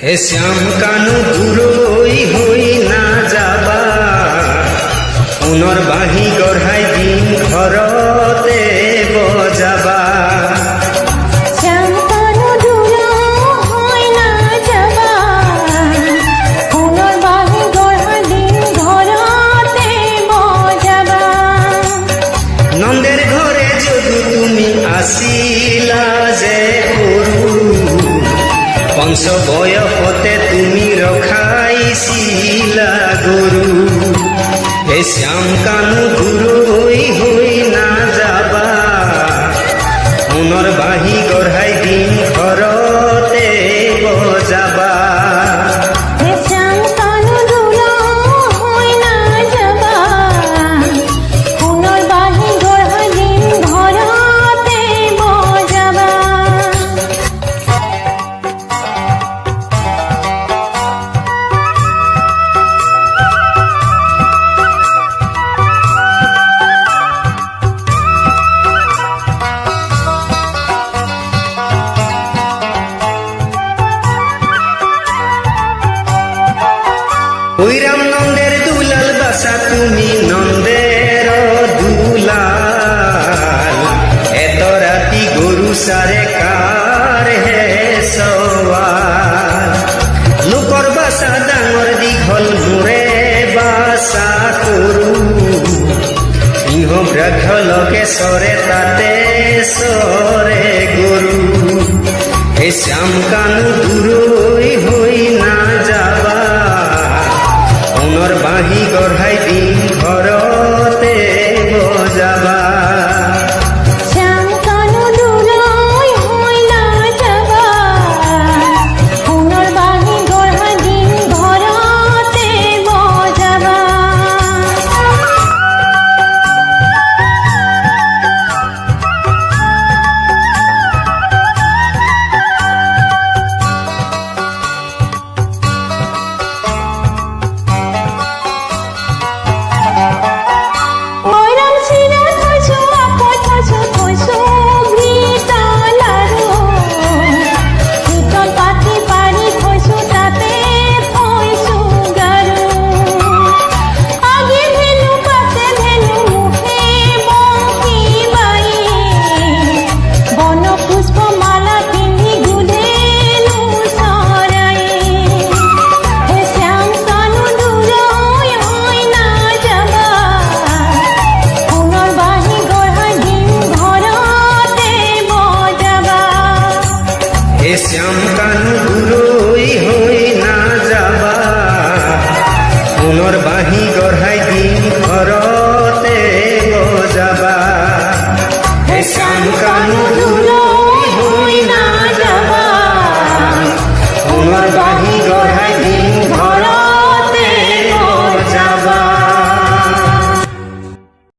হে শ্যাম কানু দূৰৈ হৈ নাযাবা, পুনৰ বাঁহী গঢ়াই দিম ঘৰতে বজাবা। নন্দেৰ ঘৰে যদু তুমি আছিলা যে সৰু, পঞ্চ বয়সতে তুমি ৰখাইছিলা গৰু। হে শ্যাম কানু দূৰৈ হৈ নাযাবা, পুনৰ বাঁহী গঢ়াই দিম ঘৰতে বজাবা। হৈৰাম নন্দেৰ দুলাল বাছা তুমি নন্দেৰ দুলাল, এত ৰাতি গৰু চাৰে কাৰ হে সৱাল। লোকৰ বাছা ডাঙৰ দীঘল মোৰে বাছা সৰু, সিংহ ব্যাঘ্ৰ লগে চৰে তাতে চৰে গৰু। হে শ্যাম কানু দূৰ